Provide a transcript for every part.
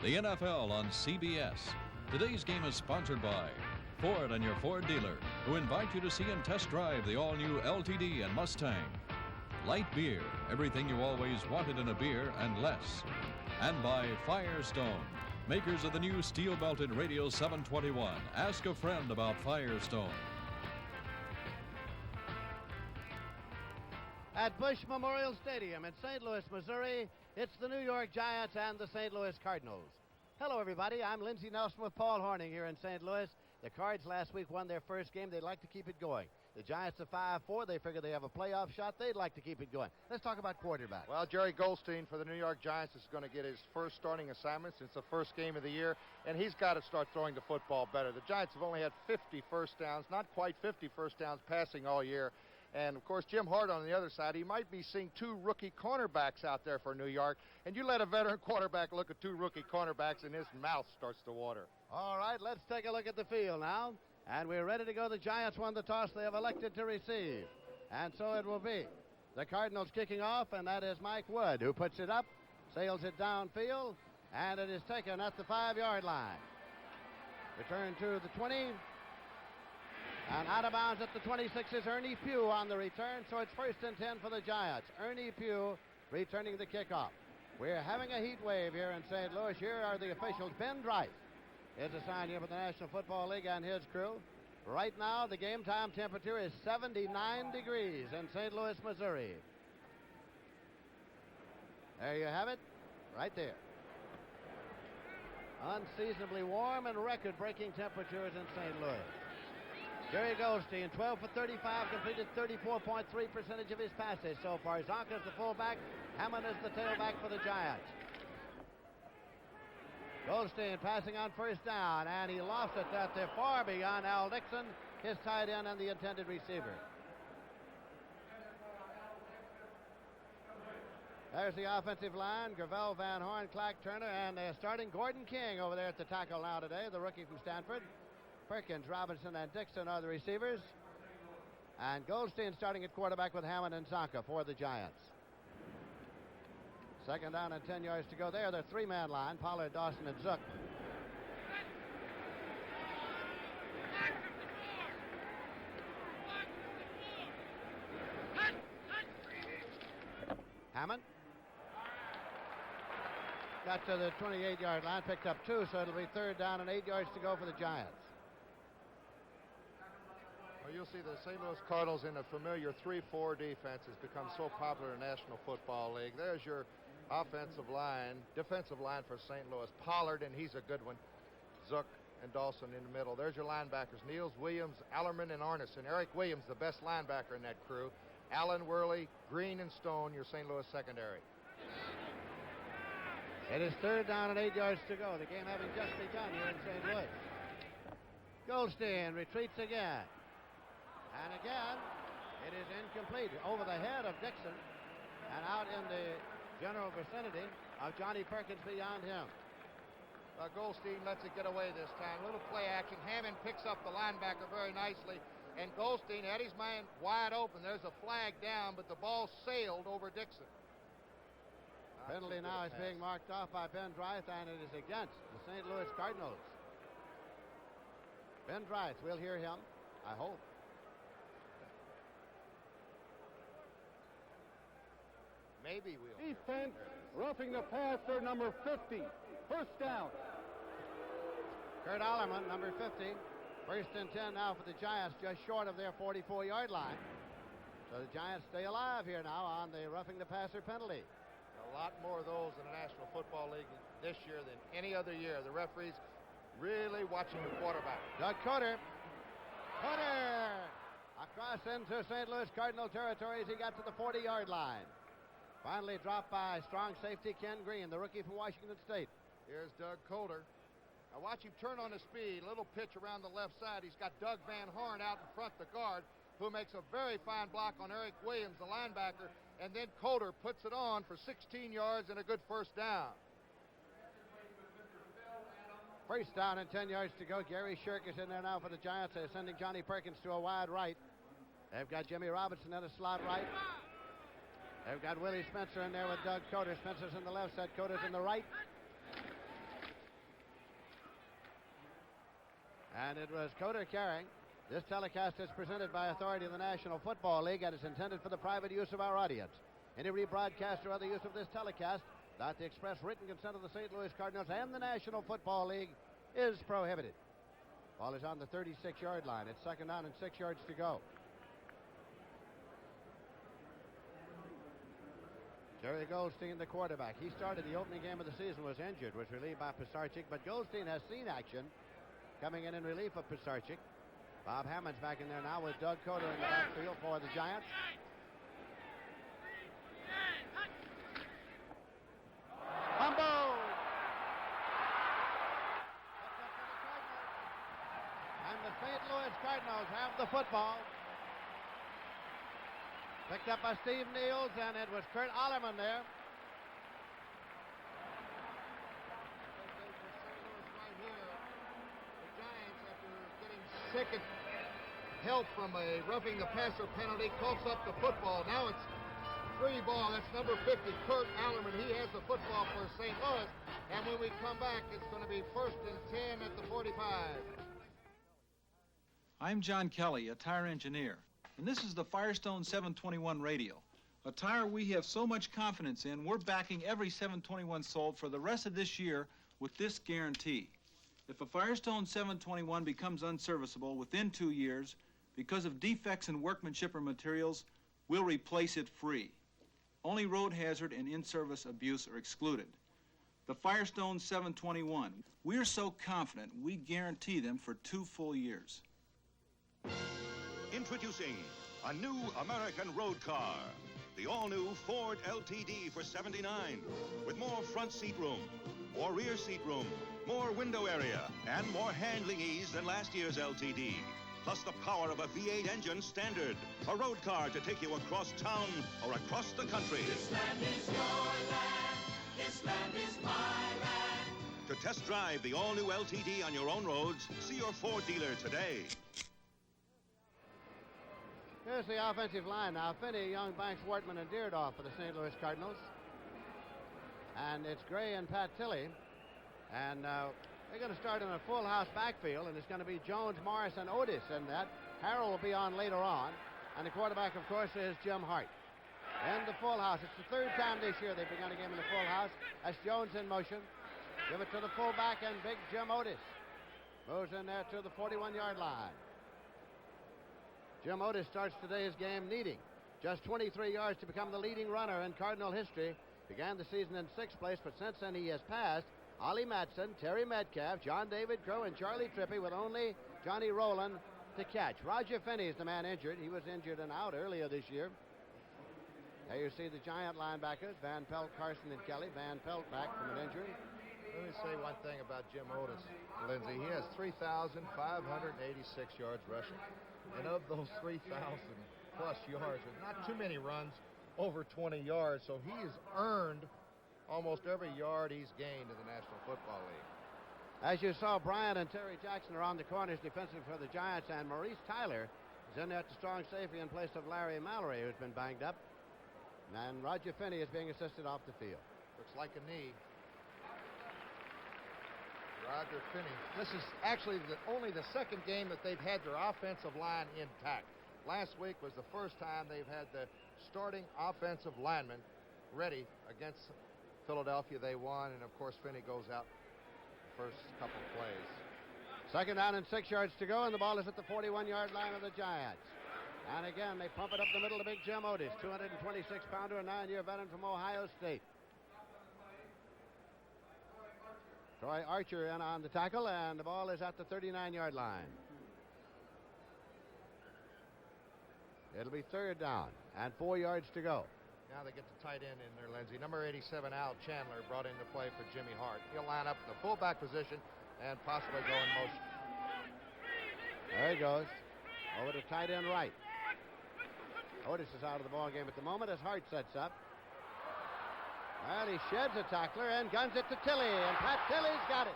the NFL on CBS. Today's game is sponsored by Ford and your Ford dealer, who invite you to see and test drive the all-new LTD and Mustang. Light beer, everything you always wanted in a beer and less. And by Firestone, makers of the new steel-belted Radio 721. Ask a friend about Firestone. At Bush Memorial Stadium in St. Louis, Missouri, it's the New York Giants and the St. Louis Cardinals. Hello, everybody. I'm Lindsey Nelson with Paul Horning here in St. Louis. The Cards last week won their first game. They'd like to keep it going. The Giants are 5-4. They figure they have a playoff shot. They'd like to keep it going. Let's talk about quarterback. Well, Jerry Goldstein for the New York Giants is going to get his first starting assignment since the first game of the year, and he's got to start throwing the football better. The Giants have only had 50 first downs, not quite 50 first downs passing all year. And, of course, Jim Hart on the other side, he might be seeing two rookie cornerbacks out there for New York. And you let a veteran quarterback look at two rookie cornerbacks and his mouth starts to water. All right, let's take a look at the field now. And we're ready to go. The Giants won the toss. They have elected to receive. And so it will be. The Cardinals kicking off, and that is Mike Wood, who puts it up, sails it downfield, and it is taken at the 5-yard line. Return to the 20. And out of bounds at the 26 is Ernie Pugh on the return, so it's 1st and 10 for the Giants. Ernie Pugh returning the kickoff. We're having a heat wave here in St. Louis. Here are the officials. Ben Dreith is assigned here for the National Football League and his crew. Right now, the game time temperature is 79 degrees in St. Louis, Missouri. There you have it, right there. Unseasonably warm and record-breaking temperatures in St. Louis. Jerry Goldstein, 12 for 35, completed 34.3% of his passes so far. Zonka's the fullback. Hammond is the tailback for the Giants. Goldstein passing on first down, and he lost it out there far beyond Al Dixon, his tight end and the intended receiver. There's the offensive line, Gravel, Van Horn, Clark Turner, and they're starting Gordon King over there at the tackle now today, the rookie from Stanford. Perkins, Robinson, and Dixon are the receivers. And Goldstein starting at quarterback with Hammond and Zonka for the Giants. 2nd down and 10 yards to go there. They're 3-man line, Pollard, Dawson, and Zook. Hammond got to the 28-yard line, picked up 2, so it'll be 3rd down and 8 yards to go for the Giants. Well, you'll see the St. Louis Cardinals in a familiar 3-4 defense has become so popular in the National Football League. There's your defensive line for St. Louis. Pollard, and he's a good one. Zook and Dawson in the middle. There's your linebackers, Niels, Williams, Allerman, and Arneson. Eric Williams, the best linebacker in that crew. Allen, Worley, Green, and Stone, your St. Louis secondary. It is 3rd down and 8 yards to go. The game having just begun here in St. Louis. Goldstein retreats again. And again, it is incomplete. Over the head of Dixon and out in the general vicinity of Johnny Perkins beyond him. Goldstein lets it get away this time. A little play action. Hammond picks up the linebacker very nicely. And Goldstein had his man wide open. There's a flag down, but the ball sailed over Dixon. Penalty now is being marked off by Ben Dreith, and it is against the St. Louis Cardinals. Ben Dreith, we'll hear him, I hope. Maybe we'll. Defense, roughing the passer, number 50. 1st down. Kurt Allerman, number 50. 1st and 10 now for the Giants, just short of their 44-yard line. So the Giants stay alive here now on the roughing the passer penalty. A lot more of those in the National Football League this year than any other year. The referees really watching the quarterback. Doug Coder. Coder! Across into St. Louis Cardinal territory as he got to the 40-yard line. Finally dropped by strong safety Ken Green, the rookie from Washington State. Here's Doug Coder. Now watch him turn on the speed. A little pitch around the left side. He's got Doug Van Horn out in front, the guard, who makes a very fine block on Eric Williams, the linebacker. And then Coder puts it on for 16 yards and a good 1st down. 1st down and 10 yards to go. Gary Shirk is in there now for the Giants. They're sending Johnny Perkins to a wide right. They've got Jimmy Robinson in a slot right. They've got Willie Spencer in there with Doug Coder. Spencer's in the left side, Coder's in the right. And it was Coder carrying. This telecast is presented by authority of the National Football League and is intended for the private use of our audience. Any rebroadcast or other use of this telecast without the express written consent of the St. Louis Cardinals and the National Football League is prohibited. Ball is on the 36-yard line. It's second down and 6 yards to go. Jerry Goldstein, the quarterback. He started the opening game of the season, was injured, was relieved by Pisarcik, but Goldstein has seen action coming in relief of Pisarcik. Bob Hammond's back in there now with Doug Coder in the backfield for the Giants. Fumble! And the St. Louis Cardinals have the football. Picked up by Steve Niels, and it was Kurt Ollerman there. Second help from a roughing the passer penalty, coughs up the football. Now it's free ball. That's number 50, Kurt Allerman. He has the football for St. Louis. And when we come back, it's going to be 1st and 10 at the 45. I'm John Kelly, a tire engineer, and this is the Firestone 721 radio. A tire we have so much confidence in, we're backing every 721 sold for the rest of this year with this guarantee. If a Firestone 721 becomes unserviceable within 2 years because of defects in workmanship or materials, we'll replace it free. Only road hazard and in-service abuse are excluded. The Firestone 721, we're so confident we guarantee them for 2 full years. Introducing a new American road car. The all-new Ford LTD for $79, with more front seat room, more rear seat room, more window area, and more handling ease than last year's LTD. Plus the power of a V8 engine standard. A road car to take you across town or across the country. This land is your land. This land is my land. To test drive the all-new LTD on your own roads, see your Ford dealer today. Here's the offensive line now. Finney, Young, Banks, Wortman, and Deardoff for the St. Louis Cardinals. And it's Gray and Pat Tilley. And they're going to start in a full house backfield, and it's going to be Jones, Morris, and Otis in that. Harrell will be on later on. And the quarterback, of course, is Jim Hart. And the full house. It's the 3rd time this year they've begun a game in the full house. That's Jones in motion. Give it to the fullback, and big Jim Otis moves in there to the 41-yard line. Jim Otis starts today's game needing just 23 yards to become the leading runner in Cardinal history. Began the season in 6th place, but since then he has passed Ollie Matson, Terry Metcalf, John David Crow, and Charlie Trippi, with only Johnny Rowland to catch. Roger Finney is the man injured. He was injured and out earlier this year. There you see the Giant linebackers, Van Pelt, Carson, and Kelly. Van Pelt back from an injury. Let me say one thing about Jim Otis, Lindsay. He has 3,586 yards rushing. And of those 3,000-plus yards, there's not too many runs over 20 yards, so he has earned almost every yard he's gained in the National Football League. As you saw, Bryant and Terry Jackson are on the corners defensively for the Giants, and Maurice Tyler is in there at the strong safety in place of Larry Mallory, who's been banged up. And Roger Finney is being assisted off the field. Looks like a knee. Roger Finney. This is actually only the 2nd game that they've had their offensive line intact. Last week was the first time they've had the starting offensive lineman ready against Philadelphia. They won, and of course Finney goes out the first couple plays. 2nd down and 6 yards to go, and the ball is at the 41-yard line of the Giants. And again, they pump it up the middle to big Jim Otis, 226-pounder, a 9-year veteran from Ohio State. Troy Archer in on the tackle, and the ball is at the 39-yard line. It'll be 3rd down and 4 yards to go. Now they get the tight end in there, Lindsay. Number 87, Al Chandler, brought into play for Jimmy Hart. He'll line up in the fullback position and possibly go in motion. There he goes. Over to tight end right. Otis is out of the ball game at the moment as Hart sets up. Well, he sheds a tackler and guns it to Tilley, and Pat Tilley's got it.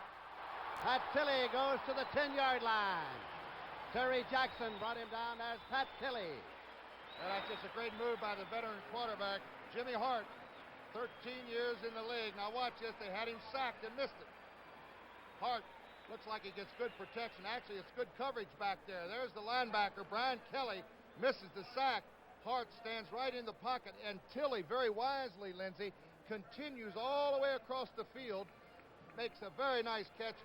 Pat Tilley goes to the 10-yard line. Terry Jackson brought him down as Pat Tilley. Well, that's just a great move by the veteran quarterback, Jimmy Hart. 13 years in the league. Now watch this. They had him sacked and missed it. Hart Looks like he gets good protection. Actually, it's good coverage back there. There's the linebacker, Brian Kelly, misses the sack. Hart stands right in the pocket, and Tilley, very wisely, Lindsey, continues all the way across the field, makes a very nice catch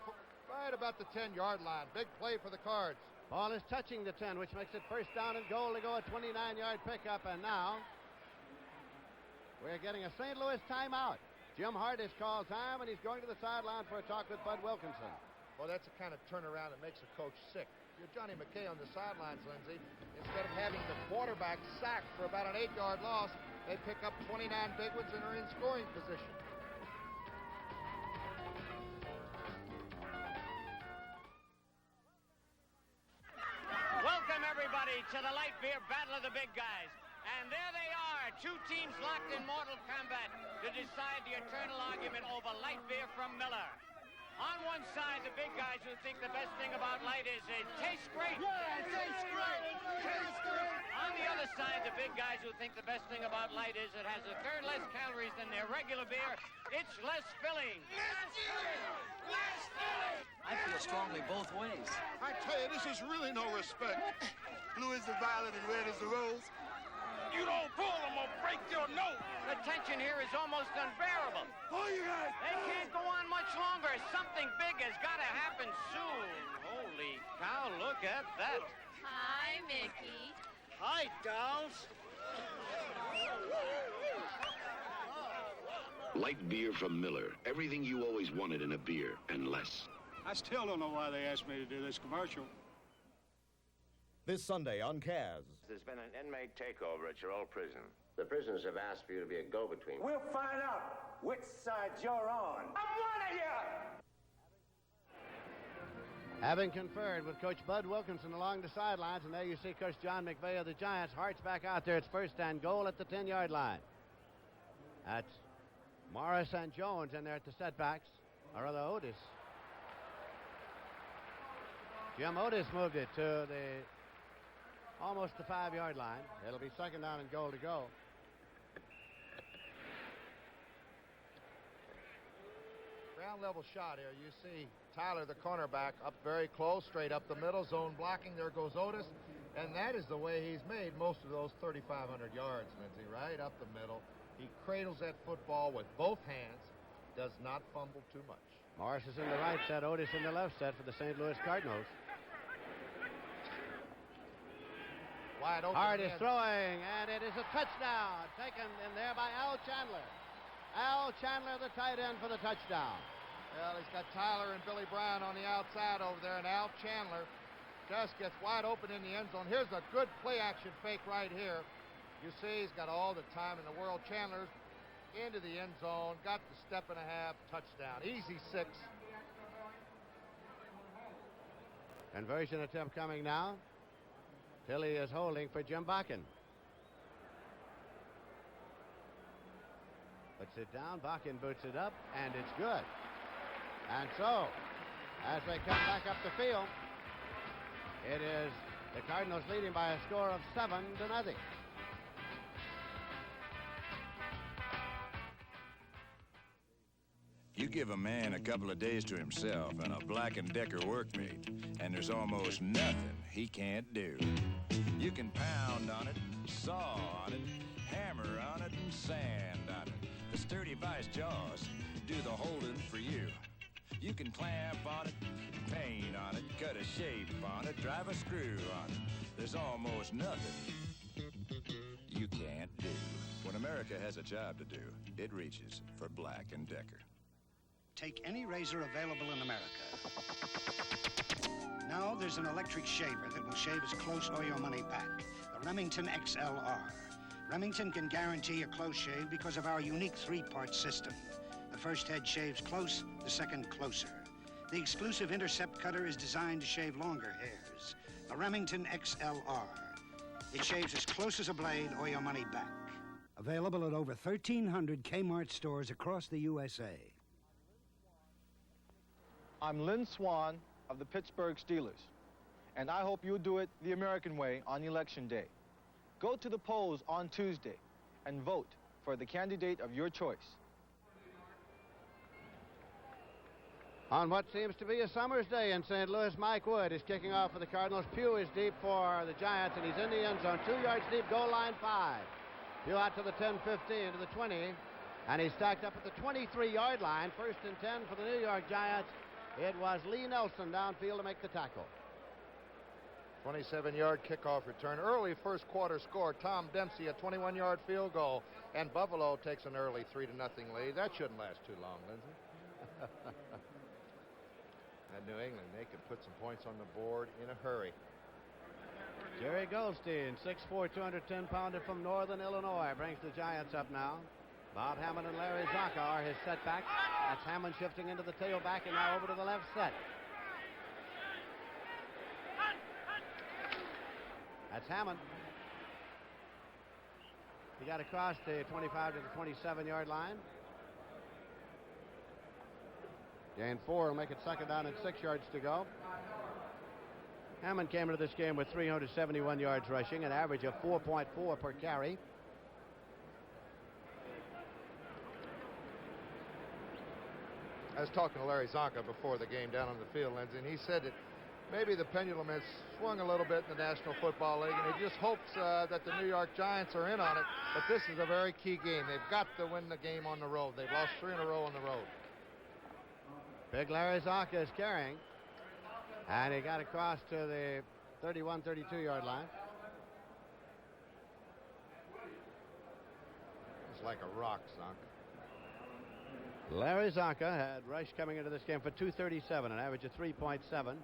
right about the 10-yard line. Big play for the Cards. Ball is touching the 10, which makes it first down and goal to go, a 29-yard pickup, and now we're getting a St. Louis timeout. Jim Hart has called time, and he's going to the sideline for a talk with Bud Wilkinson. Well, that's the kind of turnaround that makes a coach sick. You're Johnny McKay on the sidelines, Lindsey. Instead of having the quarterback sacked for about an 8-yard loss, they pick up 29 big ones and are in scoring position. Welcome, everybody, to the light beer battle of the big guys. And there they are, two teams locked in mortal combat to decide the eternal argument over light beer from Miller. On one side, the big guys who think the best thing about light is it tastes great. Yeah, it tastes great. Tastes great. On the other side, the big guys who think the best thing about light is it has a third less calories than their regular beer. It's less filling. Less filling. Less filling. I feel strongly both ways. I tell you, this is really no respect. Blue is the violet and red is the rose. You don't pull them or break your nose. The tension here is almost unbearable. Oh, you guys. They can't go on much longer. Something big has got to happen soon. Holy cow, look at that. Hi, Mickey. Hi, dolls. Light beer from Miller. Everything you always wanted in a beer, and less. I still don't know why they asked me to do this commercial. This Sunday on Kaz. There's been an inmate takeover at your old prison. The prisoners have asked for you to be a go-between. We'll find out which side you're on. I'm one of you! Having conferred with Coach Bud Wilkinson along the sidelines, and there you see Coach John McVay of the Giants. Hart's back out there. It's first and goal at the 10-yard line. That's Morris and Jones in there at the setbacks, or rather Otis. Jim Otis moved it to almost the 5-yard line. It'll be second down and goal to go. Ground level shot here. You see Tyler, the cornerback, up very close, straight up the middle, zone blocking. There goes Otis. And that is the way he's made most of those 3,500 yards, Lindsey, right up the middle. He cradles that football with both hands, does not fumble too much. Morris is in the right set, Otis in the left set for the St. Louis Cardinals. Wide open. Hart is throwing, and it is a touchdown. Taken in there by Al Chandler. Al Chandler, the tight end, for the touchdown. Well, he's got Tyler and Billy Brown on the outside over there, and Al Chandler just gets wide open in the end zone. Here's a good play-action fake right here. You see he's got all the time in the world. Chandler's into the end zone, got the step and a half, touchdown. Easy 6. Conversion attempt coming now. Tilley is holding for Jim Bakken. Puts it down, Bakken boots it up, and it's good. And so, as they come back up the field, it is the Cardinals leading by a score of 7-0. You give a man a couple of days to himself and a Black & Decker workmate, and there's almost nothing he can't do. You can pound on it, saw on it, hammer on it, and sand on it. The sturdy vice jaws do the holding for you. You can clamp on it, paint on it, cut a shape on it, drive a screw on it. There's almost nothing you can't do. When America has a job to do, it reaches for Black & Decker. Take any razor available in America. Now there's an electric shaver that will shave as close or your money back. The Remington XLR. Remington can guarantee a close shave because of our unique 3-part system. The first head shaves close, the second closer. The exclusive intercept cutter is designed to shave longer hairs. The Remington XLR. It shaves as close as a blade or your money back. Available at over 1,300 Kmart stores across the USA. I'm Lynn Swan of the Pittsburgh Steelers, and I hope you'll do it the American way on Election Day. Go to the polls on Tuesday and vote for the candidate of your choice. On what seems to be a summer's day in St. Louis, Mike Wood is kicking off for the Cardinals. Pugh is deep for the Giants, and he's in the end zone. 2 yards deep, goal line 5. Pugh out to the 10-15, to the 20, and he's stacked up at the 23-yard line. 1st and 10 for the New York Giants. It was Lee Nelson downfield to make the tackle. 27-yard kickoff return. Early first quarter score. Tom Dempsey a 21-yard field goal, and Buffalo takes an early 3-0 lead. That shouldn't last too long, Lindsay. At New England, they can put some points on the board in a hurry. Jerry Goldstein, 6'4", 210-pounder from Northern Illinois, brings the Giants up now. Bob Hammond and Larry Zonka are his setbacks. That's Hammond shifting into the tailback and now over to the left set. That's Hammond. He got across the 25 to the 27-yard line. Gain 4 will make it 2nd down and 6 yards to go. Hammond came into this game with 371 yards rushing, an average of 4.4 per carry. I was talking to Larry Zonka before the game down on the field, Lindsay, and he said that maybe the pendulum has swung a little bit in the National Football League, and he just hopes that the New York Giants are in on it. But this is a very key game. They've got to win the game on the road. They've lost 3 in a row on the road. Big Larry Zonka is carrying, and he got across to the 31, 32-yard line. It's like a rock, Zonka. Larry Zonka had rush coming into this game for 237, an average of 3.7. Well,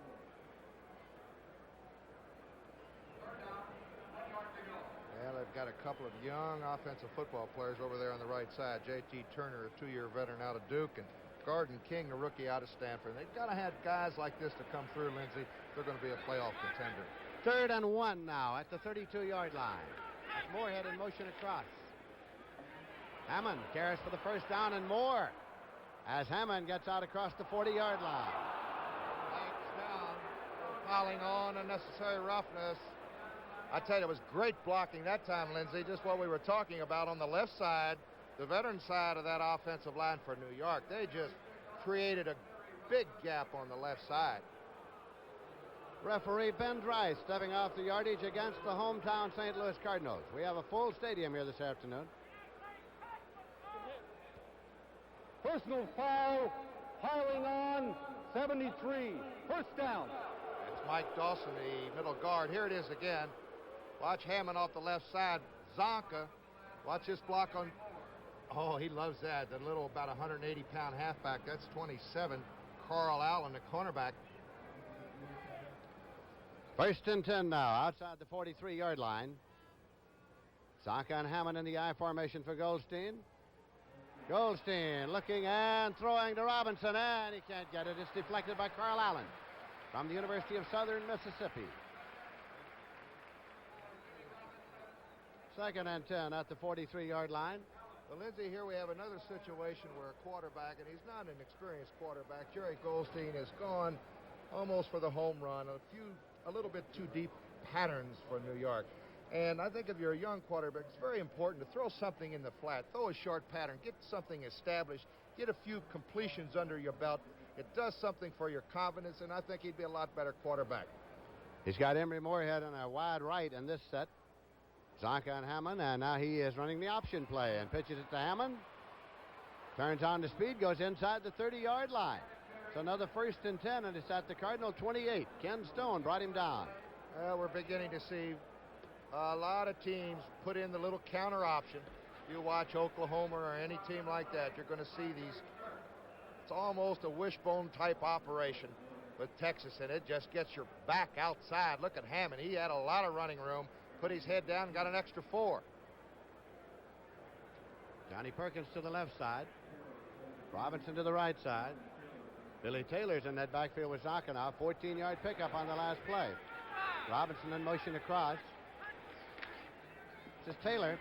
they've got a couple of young offensive football players over there on the right side. J.T. Turner, a 2-year veteran out of Duke, and Gordon King, a rookie out of Stanford. They've got to have guys like this to come through, Lindsay. They're going to be a playoff contender. 3rd and 1 now at the 32-yard line. That's Moorhead in motion across. Hammond carries for the 1st down and more as Hammond gets out across the 40-yard line. Backs down, piling on unnecessary roughness. I tell you, it was great blocking that time, Lindsay. Just what we were talking about on the left side, the veteran side of that offensive line for New York. They just created a big gap on the left side. Referee Ben Dry stepping off the yardage against the hometown St. Louis Cardinals. We have a full stadium here this afternoon. Personal foul, piling on, 73. 1st down. That's Mike Dawson, the middle guard. Here it is again. Watch Hammond off the left side. Zonka, watch this block on. Oh, he loves that. The little, about 180-pound halfback. That's 27. Carl Allen, the cornerback. 1st and 10 now, outside the 43-yard line. Zonka and Hammond in the I formation for Goldstein. Goldstein looking and throwing to Robinson, and he can't get it. It's deflected by Carl Allen from the University of Southern Mississippi. 2nd and 10 at the 43-yard line. Well, Lindsay, here we have another situation where a quarterback, and he's not an experienced quarterback, Jerry Goldstein has gone almost for the home run. A little bit too deep patterns for New York. And I think if you're a young quarterback, it's very important to throw something in the flat, throw a short pattern, get something established, get a few completions under your belt. It does something for your confidence, and I think he'd be a lot better quarterback. He's got Emory Moorhead on a wide right in this set. Zonka and Hammond, and now he is running the option play and pitches it to Hammond. Turns on the speed, goes inside the 30-yard line. It's another 1st and 10, and it's at the Cardinal 28. Ken Stone brought him down. Well, we're beginning to see a lot of teams put in the little counter option. You watch Oklahoma or any team like that, you're going to see these. It's almost a wishbone type operation with Texas, and it just gets your back outside. Look at Hammond. He had a lot of running room, put his head down, and got an extra 4. Johnny Perkins to the left side. Robinson to the right side. Billy Taylor's in that backfield with Zonka now. 14-yard pickup on the last play. Robinson in motion across. This is Taylor.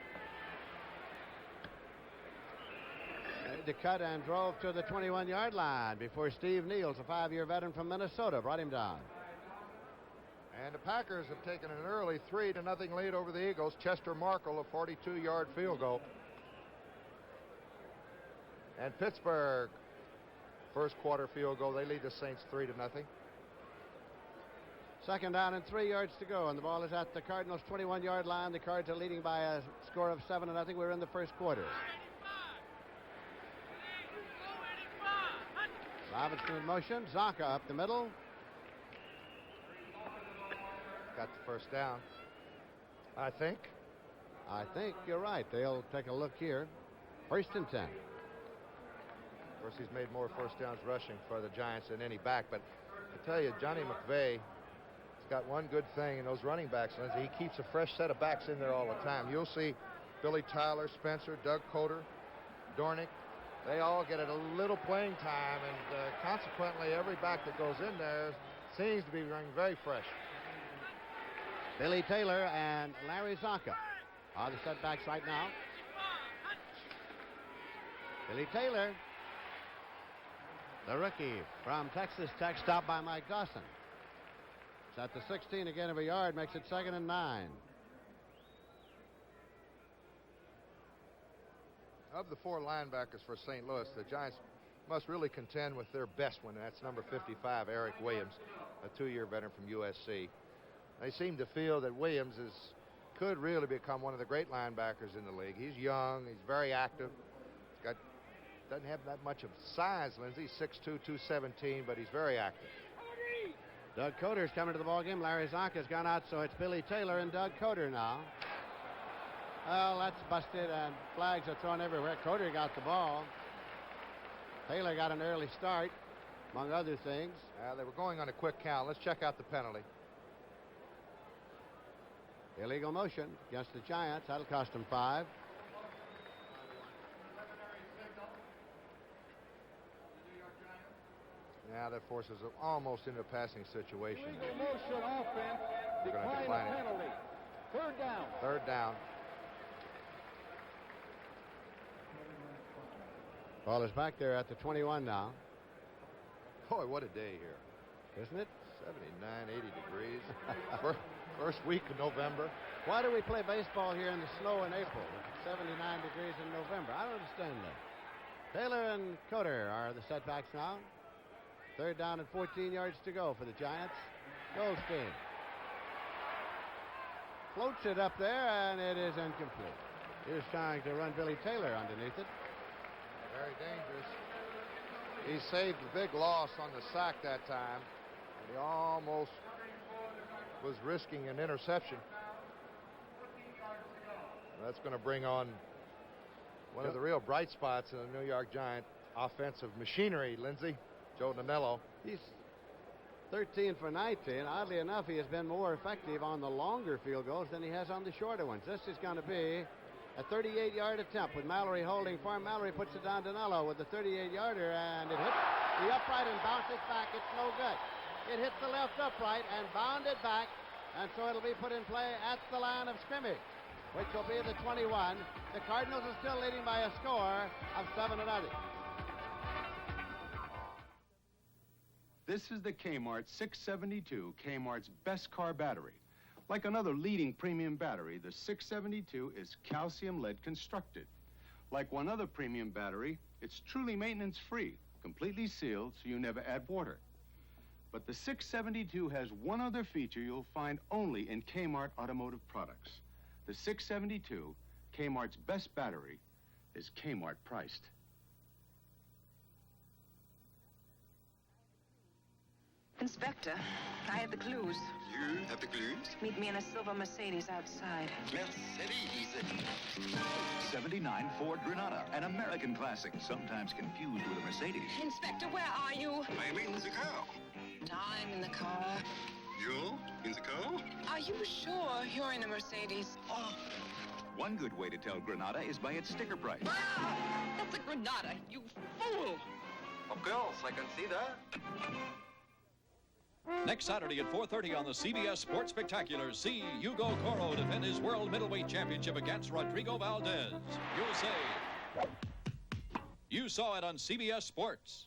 Made the cut and drove to the 21-yard line before Steve Niels, a 5-year veteran from Minnesota, brought him down. And the Packers have taken an early 3-0 lead over the Eagles. Chester Markle, a 42-yard field goal. And Pittsburgh first quarter field goal. They lead the Saints 3-0. Second down and 3 yards to go, and the ball is at the Cardinals' 21-yard line. The Cards are leading by a score of 7-0. We're in the first quarter. Robinson in motion. Zonka up the middle. Got the first down, I think. I think you're right. They'll take a look here. First and 10. Of course, he's made more first downs rushing for the Giants than any back, but I tell you, Johnny McVay has got one good thing in those running backs, Lindsey. He keeps a fresh set of backs in there all the time. You'll see Billy Tyler, Spencer, Doug Coder, Dornick. They all get a little playing time, and consequently, every back that goes in there seems to be running very fresh. Billy Taylor and Larry Zonka are the setbacks right now. Billy Taylor, the rookie from Texas Tech, stopped by Mike Dawson. It's at the 16 again of a yard, makes it 2nd and 9. Of the 4 linebackers for St. Louis, the Giants must really contend with their best one, and that's number 55, Eric Williams, a 2-year veteran from USC. They seem to feel that Williams could really become one of the great linebackers in the league. He's young, he's very active. Doesn't have that much of size, Lindsey, 6'2", 217, but he's very active. Doug Coder's coming to the ballgame. Larry Zonka's gone out, so it's Billy Taylor and Doug Coder now. Well, that's busted, and flags are thrown everywhere. Coder got the ball. Taylor got an early start, among other things. They were going on a quick count. Let's check out the penalty. Illegal motion against the Giants. That'll cost them 5. Now that forces them almost into a passing situation. Illegal motion offense. They're going to Decline decline the it. penalty. Third down. Third down. Ball is back there at the 21 now. Boy, what a day here. Isn't it? 79, 80 degrees. First week of November. Why do we play baseball here in the snow in April? It's 79 degrees in November. I don't understand that. Taylor and Coder are the setbacks now. Third down and 14 yards to go for the Giants. Goldstein floats it up there, and it is incomplete. He was trying to run Billy Taylor underneath it. Very dangerous. He saved the big loss on the sack that time. He almost was risking an interception. That's going to bring on one of the real bright spots in the New York Giant offensive machinery, Lindsey, Joe Danello. He's 13 for 19. Oddly enough, he has been more effective on the longer field goals than he has on the shorter ones. This is going to be a 38-yard attempt with Mallory holding for him. Mallory puts it down to Danello with the 38-yarder, and it hit the upright and bounces back. It's no good. It hit the left upright and bounded back, and so it'll be put in play at the line of scrimmage, which will be the 21. The Cardinals are still leading by a score of 7-0. This is the Kmart 672, Kmart's best car battery. Like another leading premium battery, the 672 is calcium lead constructed. Like one other premium battery, it's truly maintenance-free, completely sealed so you never add water. But the 672 has one other feature you'll find only in Kmart automotive products. The 672, Kmart's best battery, is Kmart priced. Inspector, I have the clues. You have the clues? Meet me in a silver Mercedes outside. Mercedes. 79 Ford Granada, an American classic, sometimes confused with a Mercedes. Inspector, where are you? I'm in the car. I'm in the car. You in the car? Are you sure you're in a Mercedes? Oh. One good way to tell Granada is by its sticker price. Ah, that's a Granada, you fool! Of course, I can see that. Next Saturday at 4:30 on the CBS Sports Spectacular, see Hugo Coro defend his World Middleweight Championship against Rodrigo Valdez. You'll say, you saw it on CBS Sports.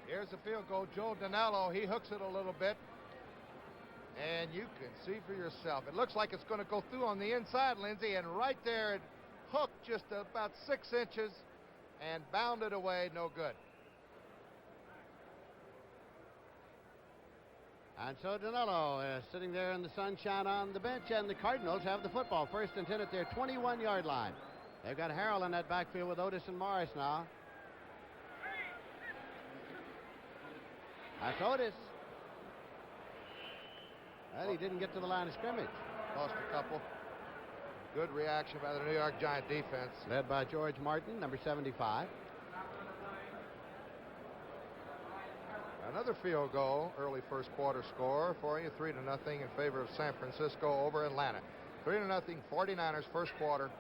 Here's the field goal. Joe Danello, he hooks it a little bit. And you can see for yourself. It looks like it's going to go through on the inside, Lindsey, and right there it hooked just about 6 inches and bounded away, no good. And so Danilo is sitting there in the sunshine on the bench, and the Cardinals have the football. 1st and 10 at their 21-yard line. They've got Harrell in that backfield with Otis and Morris now. That's Otis. Well, he didn't get to the line of scrimmage. Lost a couple. Good reaction by the New York Giant defense. Led by George Martin, number 75. Another field goal, early first quarter score for you, 3-0 in favor of San Francisco over Atlanta. 3-0, 49ers first quarter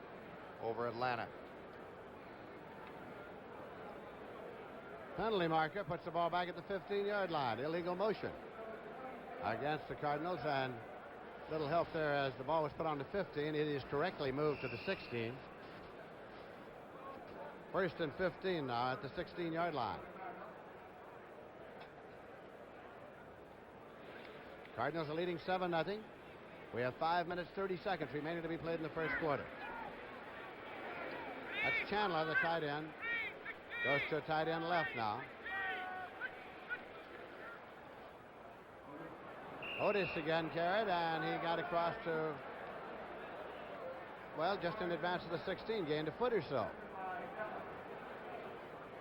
over Atlanta. Penalty marker puts the ball back at the 15-yard line. Illegal motion against the Cardinals, and little help there as the ball was put on the 15. It is correctly moved to the 16. 1st and 15 now at the 16-yard line. Cardinals are leading 7-0. We have 5 minutes, 30 seconds remaining to be played in the first quarter. That's Chandler, the tight end. Goes to a tight end left now. Otis again carried, and he got across to, well, just in advance of the 16, gained a foot or so.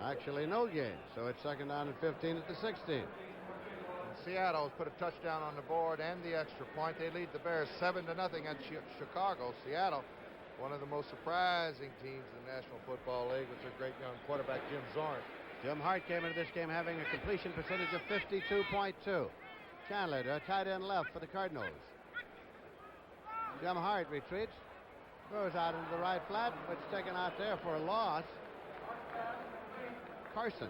Actually, no gain, so it's 2nd down and 15 at the 16. Seattle has put a touchdown on the board and the extra point. They lead the Bears 7-0 at Chicago. Seattle, one of the most surprising teams in the National Football League with their great young quarterback, Jim Zorn. Jim Hart came into this game having a completion percentage of 52.2. Chandler to a tight end left for the Cardinals. Jim Hart retreats, goes out into the right flat, but it's taken out there for a loss. Carson.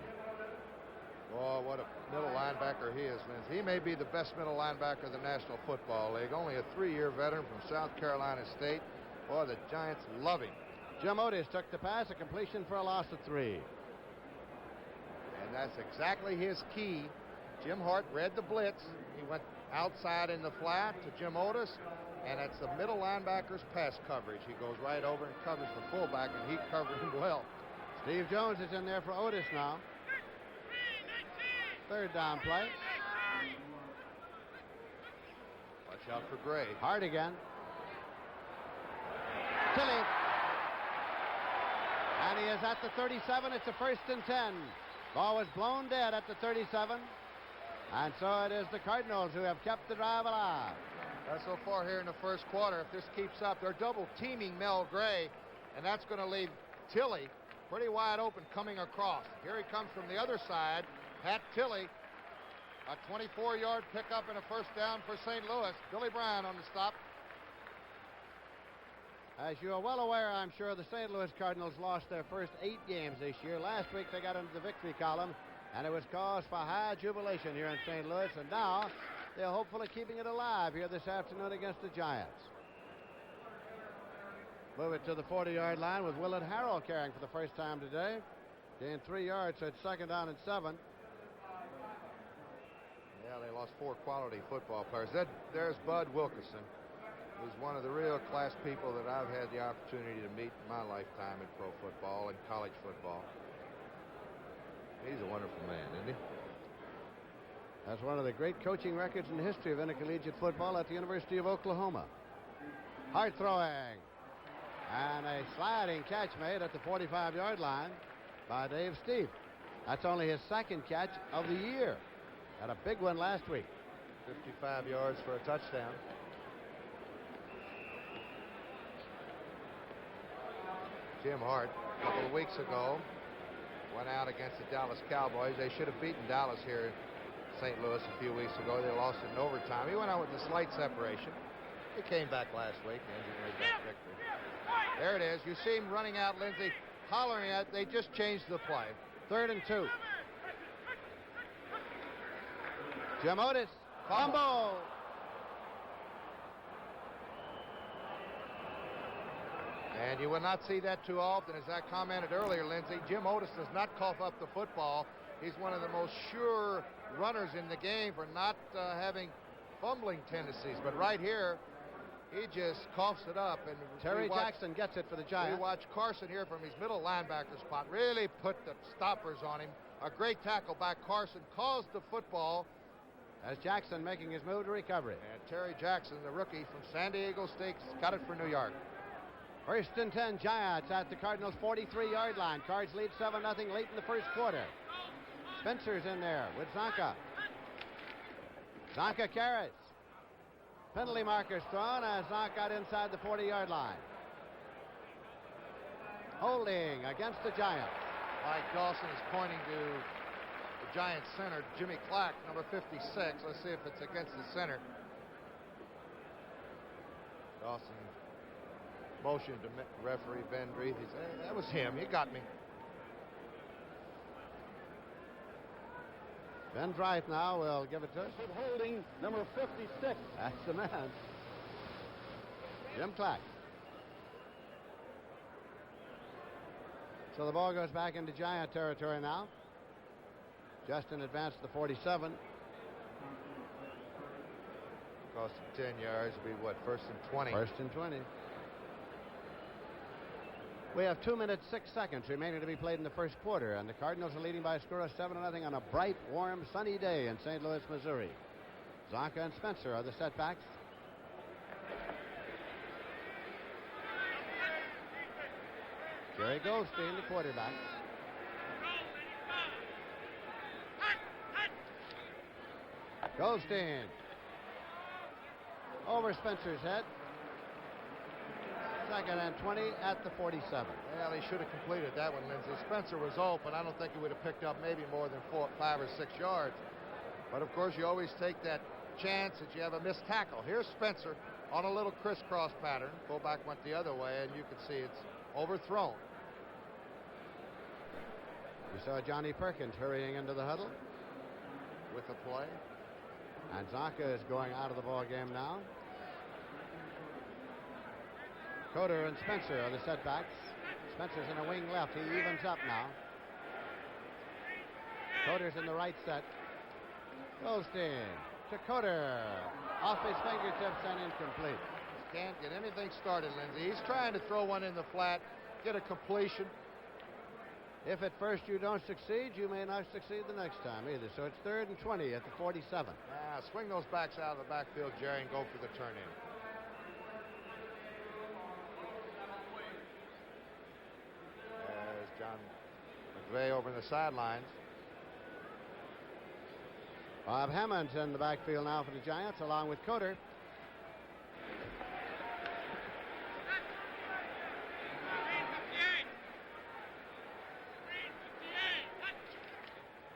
Oh, what a middle linebacker he is, Vince. He may be the best middle linebacker in the National Football League. Only a 3-year veteran from South Carolina State. Boy, the Giants love him. Jim Otis took the pass, a completion for a loss of 3. And that's exactly his key. Jim Hart read the blitz. He went outside in the flat to Jim Otis, and it's the middle linebacker's pass coverage. He goes right over and covers the fullback, and he covered him well. Steve Jones is in there for Otis now. 3rd down play. Watch out for Gray. Hart again. Tilly. And he is at the 37. It's a 1st and 10. Ball was blown dead at the 37. And so it is the Cardinals who have kept the drive alive. So far here in the first quarter, if this keeps up, they're double teaming Mel Gray, and that's going to leave Tilly pretty wide open coming across. Here he comes from the other side. Pat Tilly, a 24-yard pickup and a 1st down for St. Louis. Billy Bryan on the stop. As you are well aware, I'm sure, the St. Louis Cardinals lost their first 8 games this year. Last week they got into the victory column, and it was cause for high jubilation here in St. Louis, and now they're hopefully keeping it alive here this afternoon against the Giants. Move it to the 40-yard line with Willard Harrell carrying for the first time today. Gained 3 yards, so it's 2nd down and 7. Yeah, they lost 4 quality football players. There's Bud Wilkinson, who's one of the real class people that I've had the opportunity to meet in my lifetime in pro football and college football. He's a wonderful man, isn't he? That's one of the great coaching records in the history of intercollegiate football at the University of Oklahoma. Hart throwing. And a sliding catch made at the 45-yard line by Dave Steve. That's only his 2nd catch of the year. Had a big one last week. 55 yards for a touchdown. Jim Hart, a couple of weeks ago, went out against the Dallas Cowboys. They should have beaten Dallas here in St. Louis a few weeks ago. They lost in overtime. He went out with a slight separation. He came back last week and engineered that victory. There it is. You see him running out, Lindsey, hollering at. They just changed the play. 3rd and 2. Jim Otis. Fumble. And you will not see that too often. As I commented earlier, Lindsey, Jim Otis does not cough up the football. He's one of the most sure runners in the game for not having fumbling tendencies. But right here, he just coughs it up. And Terry Jackson gets it for the Giants. We watch Carson here from his middle linebacker spot really put the stoppers on him. A great tackle by Carson caused the football As Jackson making his move to recovery. And Terry Jackson, the rookie from San Diego State, got it for New York. 1st and 10, Giants at the Cardinals' 43-yard line. Cards lead 7-0 late in the first quarter. Spencer's in there with Zonka. Zonka carries. Penalty markers thrown as Zonka got inside the 40-yard line. Holding against the Giants. Mike Dawson is pointing to the Giants center, Jimmy Clack, number 56. Let's see if it's against the center. Dawson motioned to referee Ben Dreith. He said, hey, that was him. He got me. Ben Dreith now will give it to us. Holding number 56. That's the man. Jim Clack. So the ball goes back into Giant territory now. Just in advance of the 47. Cost him 10 yards. It'll be what, 1st and 20? 1st and 20. We have 2 minutes, 6 seconds remaining to be played in the first quarter, and the Cardinals are leading by a score of 7-0 on a bright, warm, sunny day in St. Louis, Missouri. Zonka and Spencer are the setbacks. Jerry Goldstein, the quarterback. Goldstein. Over Spencer's head. 2nd and 20 at the 47. Well, he should have completed that one, Lindsey. Spencer was open. I don't think he would have picked up maybe more than 5 or 6 yards. But, of course, you always take that chance that you have a missed tackle. Here's Spencer on a little crisscross pattern. Fullback went the other way, and you can see it's overthrown. You saw Johnny Perkins hurrying into the huddle. With the play. And Zonka is going out of the ball game now. Coder and Spencer are the setbacks. Spencer's in a wing left. He evens up now. Coder's in the right set. Goldstein to Coder. Off his fingertips and incomplete. Can't get anything started, Lindsey. He's trying to throw one in the flat, get a completion. If at first you don't succeed, you may not succeed the next time either. So it's 3rd and 20 at the 47. Swing those backs out of the backfield, Jerry, and go for the turn-in. There's John McVay over in the sidelines. Bob Hammond's in the backfield now for the Giants, along with Coder.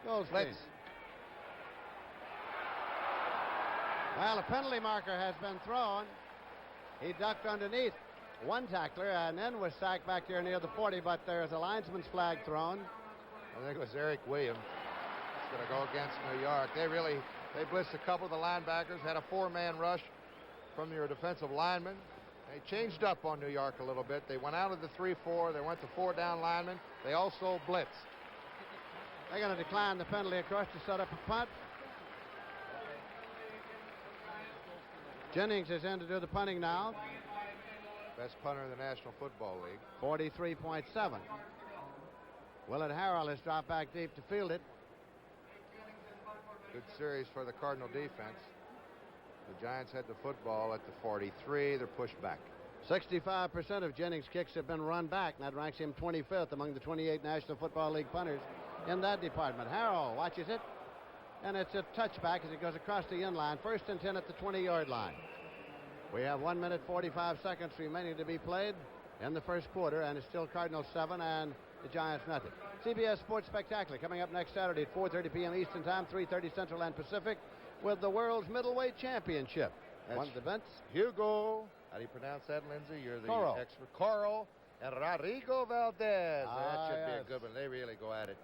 Goldstein. Well, a penalty marker has been thrown. He ducked underneath one tackler and then was sacked back here near the 40, but there's a linesman's flag thrown. I think it was Eric Williams. It's going to go against New York. They blitzed a couple of the linebackers, had a 4-man rush from your defensive linemen. They changed up on New York a little bit. They went out of the 3-4. They went to 4-down linemen. They also blitzed. They're going to decline the penalty, of course, to set up a punt. Jennings is in to do the punting now. Best punter in the National Football League. 43.7. Willard Harrell has dropped back deep to field it. Good series for the Cardinal defense. The Giants had the football at the 43. They're pushed back. 65% of Jennings' kicks have been run back, and that ranks him 25th among the 28 National Football League punters in that department. Harrell watches it, and it's a touchback as it goes across the end line. 1st and 10 at the 20-yard line. We have 1 minute 45 seconds remaining to be played in the first quarter, and it's still Cardinals 7 and the Giants nothing. CBS Sports Spectacular coming up next Saturday at 4:30 p.m. Eastern Time, 3:30 Central and Pacific, with the World's Middleweight Championship. One of the events. Hugo, how do you pronounce that, Lindsey? You're the Coro. expert. Coro and Rodrigo Valdez. That should be yes. a good one. They really go at it.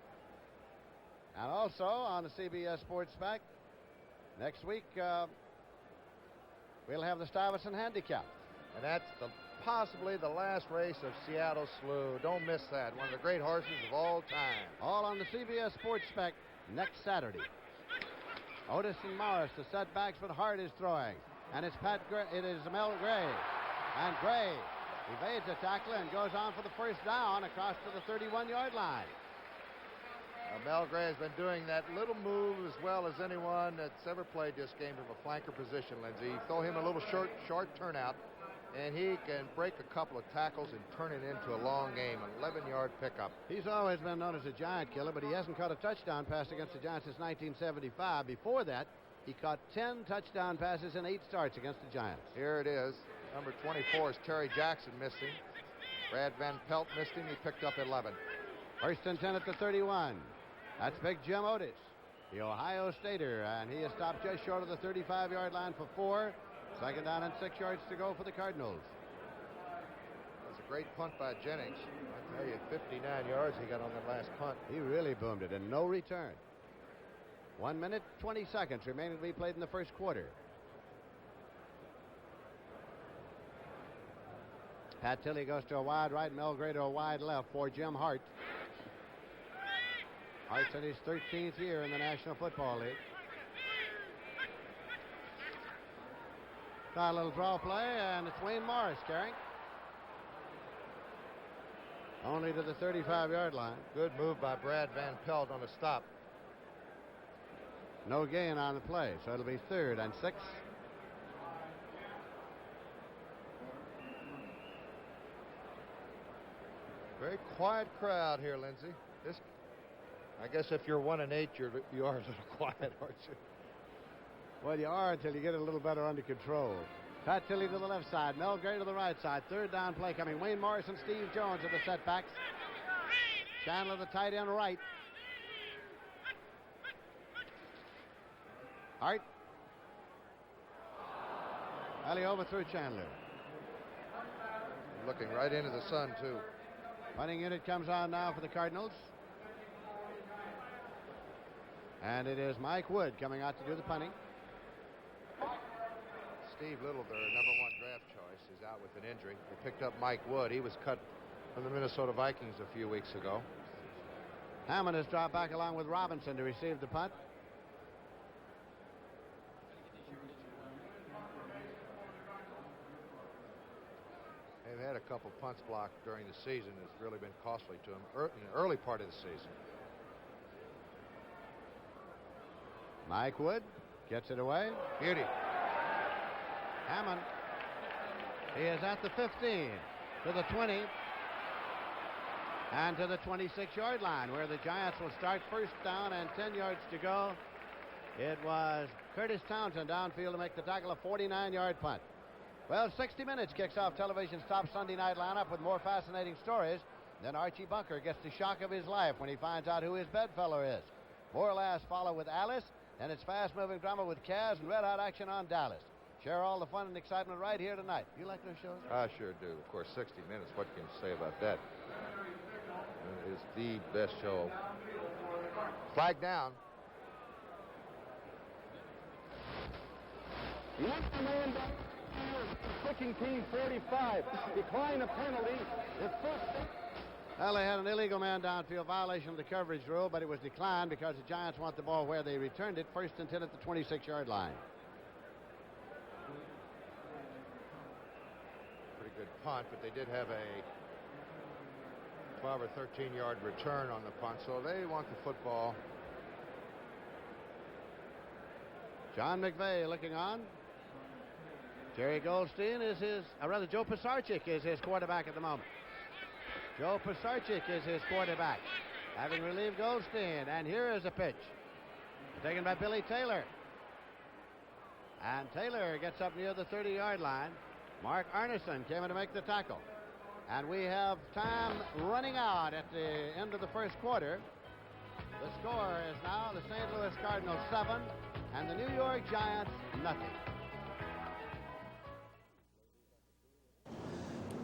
And also on the CBS Sports Spec, next week we'll have the Stuyvesant Handicap. And that's possibly the last race of Seattle Slew. Don't miss that. One of the great horses of all time. All on the CBS Sports Spec next Saturday. Otis and Morris, the setbacks, but Hart is throwing. And it's it is Mel Gray. And Gray evades a tackler and goes on for the first down across to the 31-yard line. Melgray has been doing that little move as well as anyone that's ever played this game from a flanker position, Lindsey. You throw him a little short turnout, and he can break a couple of tackles and turn it into a long game, an 11-yard pickup. He's always been known as a giant killer, but he hasn't caught a touchdown pass against the Giants since 1975. Before that, he caught 10 touchdown passes in 8 starts against the Giants. Here it is. Number 24 is Terry Jackson missing. Brad Van Pelt missed him. He picked up 11. First and 10 at the 31. That's Big Jim Otis, the Ohio Stater, and he is stopped just short of the 35-yard line for 4. Second down and 6 yards to go for the Cardinals. That's a great punt by Jennings. I tell you, 59 yards he got on that last punt. He really boomed it, and no return. 1 minute, 20 seconds remaining to be played in the first quarter. Pat Tilley goes to a wide right, Melgray to a wide left for Jim Hart. Hart's in his 13th year in the National Football League. Got a little draw play, and it's Wayne Morris carrying. Only to the 35-yard line. Good move by Brad Van Pelt on a stop. No gain on the play, so it'll be 3rd and 6. Very quiet crowd here, Lindsey. I guess if you're 1-8, you are a little quiet, aren't you? Well, you are until you get it a little better under control. Pat Tilley to the left side, Melgray to the right side. 3rd down play coming. Wayne Morris and Steve Jones are the setbacks. Chandler, the tight end, right. Hart. Well, he overthrew Chandler. Looking right into the sun, too. Punting unit comes on now for the Cardinals. And it is Mike Wood coming out to do the punting. Steve Little, their #1 draft choice, is out with an injury. They picked up Mike Wood. He was cut from the Minnesota Vikings a few weeks ago. Hammond has dropped back along with Robinson to receive the punt. They've had a couple punts blocked during the season. It's really been costly to them in the early part of the season. Mike Wood gets it away. Beauty. Hammond. He is at the 15, to the 20, and to the 26-yard line, where the Giants will start. First down and 10 yards to go. It was Curtis Townsend downfield to make the tackle, a 49-yard punt. Well, 60 Minutes kicks off television's top Sunday night lineup with more fascinating stories. Then Archie Bunker gets the shock of his life when he finds out who his bedfellow is. More Laughs follow with Alice, and it's fast-moving drama with Kaz and red-hot action on Dallas. Share all the fun and excitement right here tonight. You like those shows? I sure do. Of course, 60 Minutes, what can you say about that? It is the best show. Flag down. Kicking team 45. Decline a penalty. Well, they had an illegal man downfield violation of the coverage rule, but it was declined because the Giants want the ball where they returned it. First and 10 at the 26-yard line. Pretty good punt, but they did have a 12 or 13-yard return on the punt, so they want the football. John McVay looking on. Jerry Goldstein is Joe Pisarcik is his quarterback at the moment. Joe Pisarcik is his quarterback, having relieved Goldstein. And here is a pitch taken by Billy Taylor. And Taylor gets up near the 30-yard line. Mark Arneson came in to make the tackle. And we have time running out at the end of the first quarter. The score is now the St. Louis Cardinals 7 and the New York Giants nothing.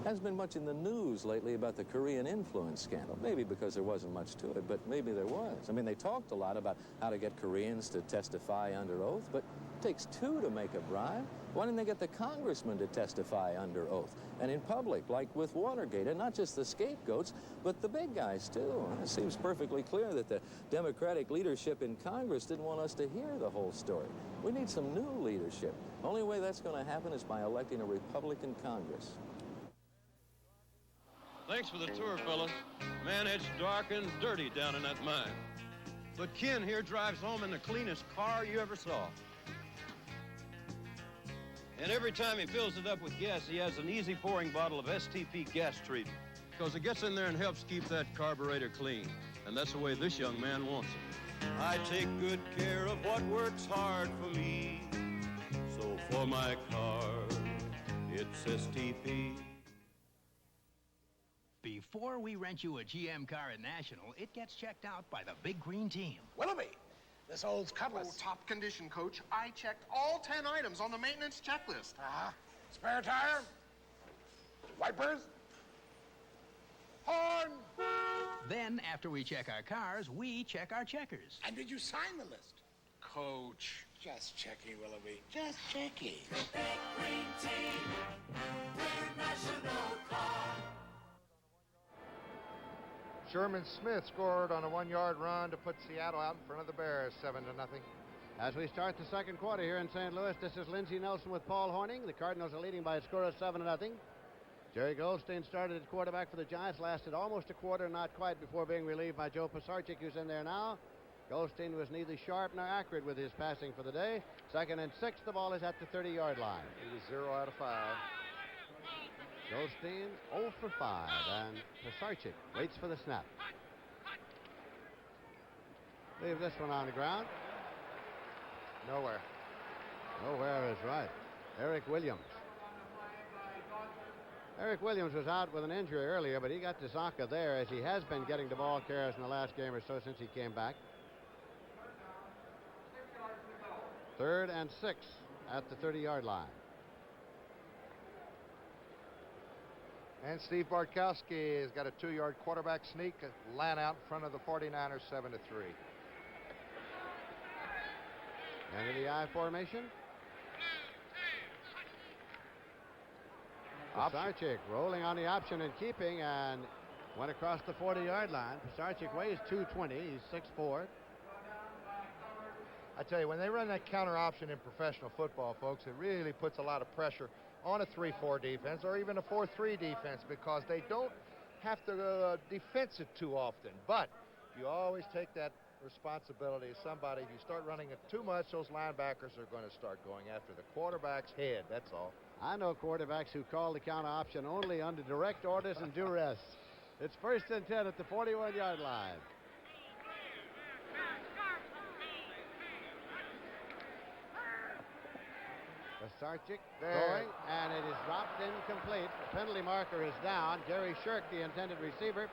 Hasn't been much in the news lately about the Korean influence scandal. Maybe because there wasn't much to it, but maybe there was. I mean, they talked a lot about how to get Koreans to testify under oath, but it takes 2 to make a bribe. Why didn't they get the congressman to testify under oath and in public, like with Watergate, and not just the scapegoats, but the big guys, too? It seems perfectly clear that the Democratic leadership in Congress didn't want us to hear the whole story. We need some new leadership. Only way that's going to happen is by electing a Republican Congress. Thanks for the tour, fellas. Man, it's dark and dirty down in that mine. But Ken here drives home in the cleanest car you ever saw. And every time he fills it up with gas, he has an easy pouring bottle of STP gas treatment. Because it gets in there and helps keep that carburetor clean. And that's the way this young man wants it. I take good care of what works hard for me. So for my car, it's STP. Before we rent you a GM car at National, it gets checked out by the big green team. Willoughby, this old's cutlass. Oh, top condition, Coach. I checked all 10 items on the maintenance checklist. Spare tire? Wipers? Horn? Then, after we check our cars, we check our checkers. And did you sign the list? Coach. Just checking, Willoughby. Just checking. The big green team. We're National Car. Sherman Smith scored on a 1-yard run to put Seattle out in front of the Bears, 7-0. As we start the second quarter here in St. Louis, this is Lindsey Nelson with Paul Horning. The Cardinals are leading by a score of 7-0. Jerry Goldstein started at quarterback for the Giants, lasted almost a quarter, not quite, before being relieved by Joe Pisarcik, who's in there now. Goldstein was neither sharp nor accurate with his passing for the day. 2nd and 6, the ball is at the 30-yard line. He was 0 out of 5. Goldstein 0 for 5, and Pisarcik waits for the snap. Leave this one on the ground. Nowhere. Nowhere is right. Eric Williams. Eric Williams was out with an injury earlier, but he got to Zonka there, as he has been getting the ball carries in the last game or so since he came back. 3rd and 6 at the 30-yard line. And Steve Bartkowski has got a 2-yard quarterback sneak, land out in front of the 49ers, 7-3. Into the I formation. Pisarcik rolling on the option and keeping, and went across the 40-yard line. Pisarcik weighs 220. He's 6'4". I tell you, when they run that counter option in professional football, folks, it really puts a lot of pressure on a 3-4 defense or even a 4-3 defense, because they don't have to defense it too often. But you always take that responsibility as somebody. If you start running it too much, those linebackers are going to start going after the quarterback's head. That's all. I know quarterbacks who call the counter option only under direct orders and duress. It's 1st and 10 at the 41-yard line. Pisarcik going, and it is dropped incomplete. The penalty marker is down. Gary Shirk, the intended receiver.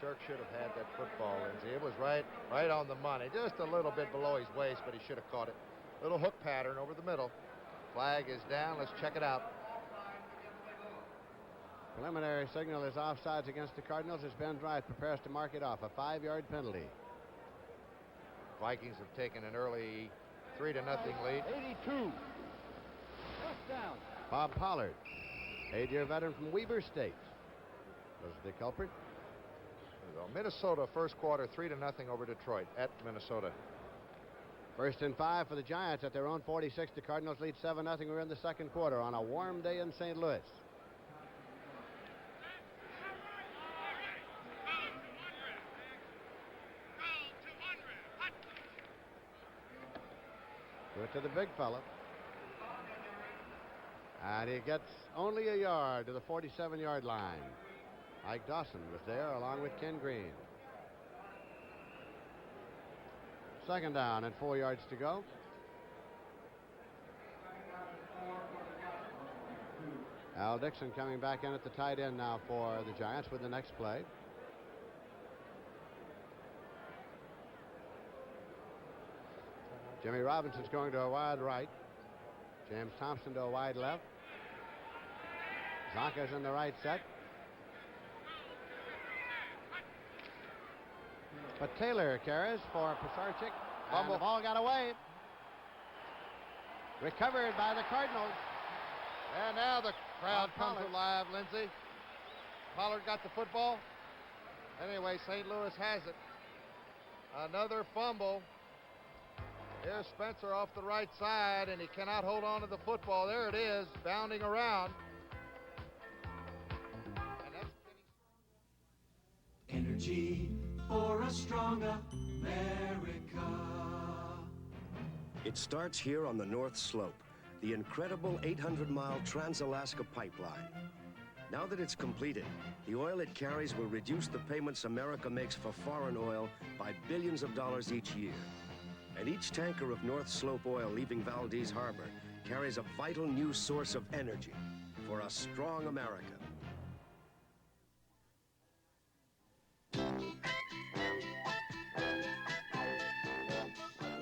Shirk should have had that football, Lindsey. It was right on the money. Just a little bit below his waist, but he should have caught it. Little hook pattern over the middle. Flag is down. Let's check it out. Preliminary signal is offsides against the Cardinals as Ben Wright prepares to mark it off. A 5-yard penalty. Vikings have taken an early 3-0 lead. 82. Down. Bob Pollard, 8-year veteran from Weber State, was the culprit. Minnesota first quarter 3-0 over Detroit at Minnesota. 1st and 5 for the Giants at their own 46. The Cardinals lead 7-0. We're in the second quarter on a warm day in St. Louis. Go to the big fella. And he gets only a yard to the 47-yard line. Ike Dawson was there along with Ken Green. 2nd down and 4 yards to go. Al Dixon coming back in at the tight end now for the Giants with the next play. Jimmy Robinson's going to a wide right. James Thompson to a wide left. Zonka's in the right set. But Taylor carries for Pisarcik. And the ball got away. Recovered by the Cardinals. And now the crowd comes alive, Lindsey. Pollard got the football. Anyway, St. Louis has it. Another fumble. Here's Spencer off the right side, and he cannot hold on to the football. There it is, bounding around. Energy for a stronger America. It starts here on the North Slope, the incredible 800-mile Trans-Alaska Pipeline. Now that it's completed, the oil it carries will reduce the payments America makes for foreign oil by billions of dollars each year. And each tanker of North Slope oil leaving Valdez Harbor carries a vital new source of energy for a strong America.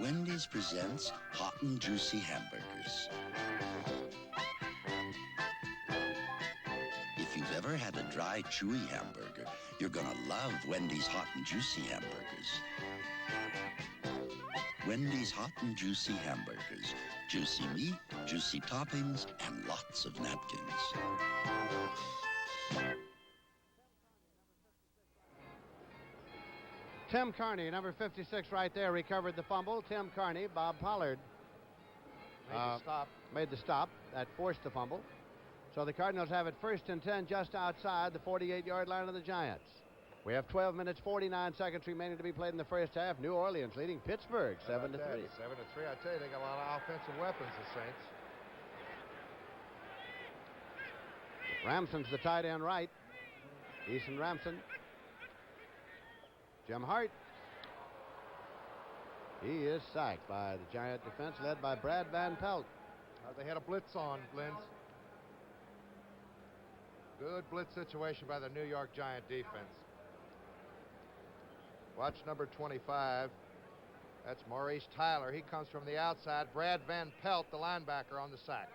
Wendy's presents hot and juicy hamburgers. If you've ever had a dry, chewy hamburger, you're gonna love Wendy's hot and juicy hamburgers. Wendy's hot and juicy hamburgers. Juicy meat, juicy toppings, and lots of napkins. Tim Carney, number 56 right there, recovered the fumble. Tim Carney, Bob Pollard made the stop. That forced the fumble. So the Cardinals have it 1st and 10 just outside the 48-yard line of the Giants. We have 12 minutes, 49 seconds remaining to be played in the first half. New Orleans leading Pittsburgh 7-3. 7-3. I tell you, they got a lot of offensive weapons, the Saints. Ramson's the tight end right. Eason Ramson. Jim Hart. He is sacked by the Giant defense led by Brad Van Pelt. They had a blitz on, Blins. Good blitz situation by the New York Giant defense. Watch number 25. That's Maurice Tyler. He comes from the outside. Brad Van Pelt, the linebacker, on the sack.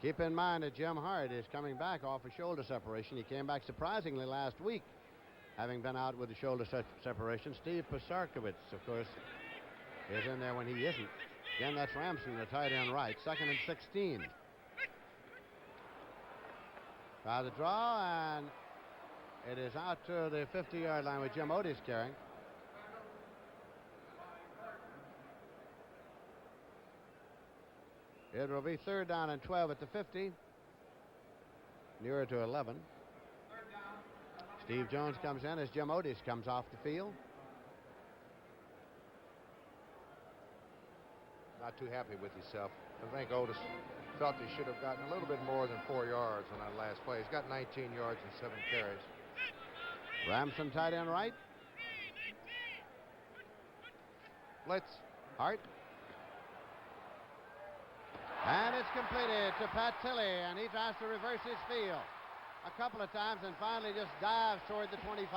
Keep in mind that Jim Hart is coming back off a shoulder separation. He came back surprisingly last week, having been out with the shoulder separation. Steve Pisarkowitz, of course, is in there when he isn't. Again, that's Ramson, the tight end right. 2nd and 16. By the draw, and it is out to the 50-yard line with Jim Otis carrying. It will be 3rd down and 12 at the 50. Nearer to 11. Steve Jones comes in as Jim Otis comes off the field. Not too happy with himself. I think Otis felt he should have gotten a little bit more than 4 yards on that last play. He's got 19 yards and 7 carries. Ramson tight end right. Blitz. Hart. And it's completed to Pat Tilley, and he tries to reverse his field a couple of times and finally just dives toward the 25.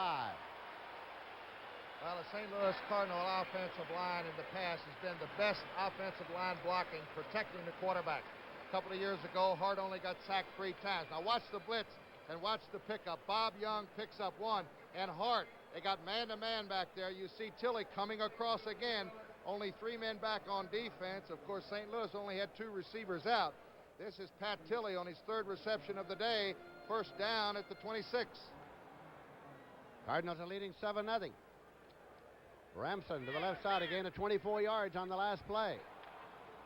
Well, the St. Louis Cardinal offensive line in the past has been the best offensive line blocking, protecting the quarterback. A couple of years ago, Hart only got sacked 3 times. Now watch the blitz and watch the pickup. Bob Young picks up 1, and Hart, they got man-to-man back there. You see Tilley coming across again. Only 3 men back on defense. Of course, St. Louis only had 2 receivers out. This is Pat Tilley on his 3rd reception of the day. 1st down at the 26. Cardinals are leading 7-0. Ramson to the left side, a gain of 24 yards on the last play.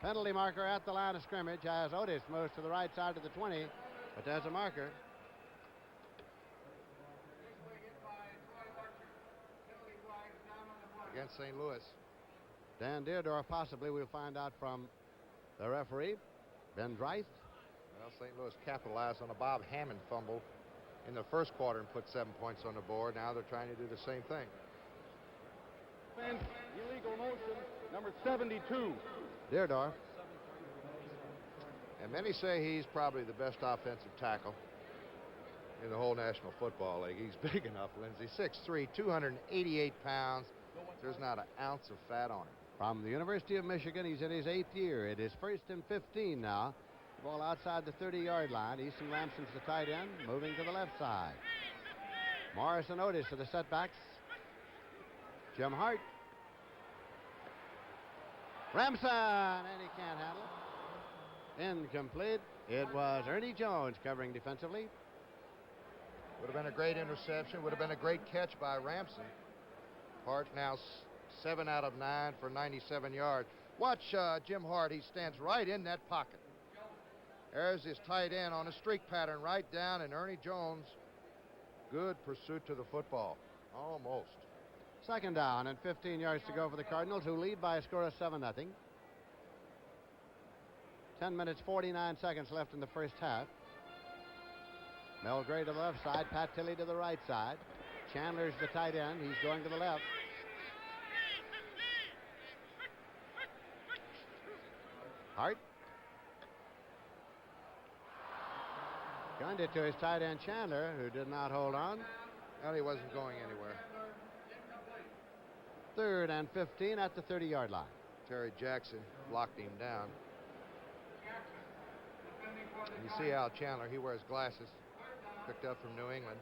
Penalty marker at the line of scrimmage as Otis moves to the right side of the 20, but there's a marker. Against St. Louis. Dan Deerdorf possibly, we'll find out from the referee, Ben Dreith. Well, St. Louis capitalized on a Bob Hammond fumble in the 1st quarter and put 7 points on the board. Now they're trying to do the same thing. Illegal motion, number 72. Deerdorf. And many say he's probably the best offensive tackle in the whole National Football League. He's big enough, Lindsey. 6'3", 288 pounds. There's not an ounce of fat on him. From the University of Michigan, he's in his 8th year. It is 1st and 15 now. Ball outside the 30-yard line. Eason Ramson's the tight end, moving to the left side. Morrison Otis to the setbacks. Jim Hart. Ramson, and he can't handle it. Incomplete. It was Ernie Jones covering defensively. Would have been a great interception. Would have been a great catch by Ramson. Hart now 7 out of 9 for 97 yards. Watch Jim Hart. He stands right in that pocket. There's his tight end on a streak pattern right down, and Ernie Jones Good pursuit to the football. Almost. Second down and 15 yards to go for the Cardinals, who lead by a score of 7-0. 10 minutes, 49 seconds left in the first half. Mel Gray to the left side, Pat Tilley to the right side. Chandler's the tight end. He's going to the left. Hart. Gunned it to his tight end Chandler, who did not hold on. Well, he wasn't going anywhere. 3rd and 15 at the 30-yard line. Terry Jackson blocked him down. You see Al Chandler, he wears glasses, picked up from New England,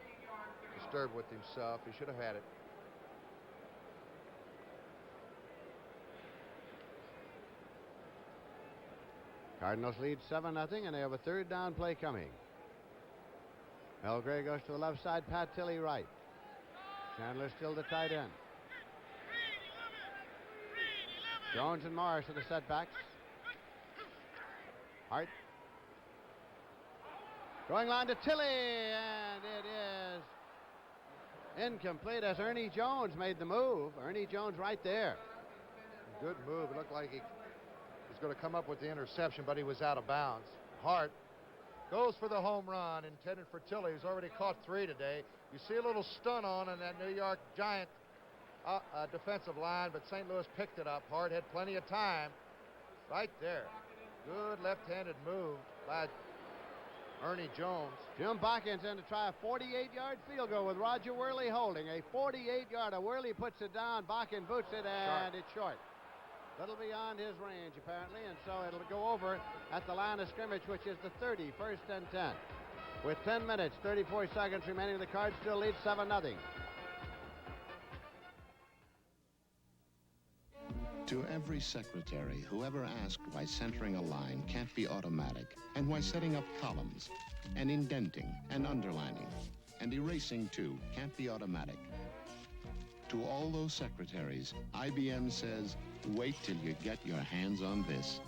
disturbed with himself. He should have had it. Cardinals lead 7-0, and they have a 3rd down play coming. Mel Gray goes to the left side, Pat Tilley right. Chandler still the tight end. Jones and Morris are the setbacks. Hart. Going line to Tilley, and it is incomplete as Ernie Jones made the move. Ernie Jones right there. Good move. It looked like he was going to come up with the interception, but he was out of bounds. Hart goes for the home run intended for Tilley, who's already caught 3 today. You see a little stun on in that New York Giant defensive line, but St. Louis picked it up. Hart had plenty of time right there. Good left-handed move by Ernie Jones. Jim Bakkins in to try a 48-yard field goal with Roger Worley holding. A 48-yarder. Worley puts it down. Bakken boots it, and it's short. Little beyond his range, apparently, and so it'll go over at the line of scrimmage, which is the 30, 1st and 10. With 10 minutes, 34 seconds remaining, the Cards still lead 7-0. To every secretary who ever asked why centering a line can't be automatic, and why setting up columns, and indenting, and underlining, and erasing too can't be automatic. To all those secretaries, IBM says, wait till you get your hands on this.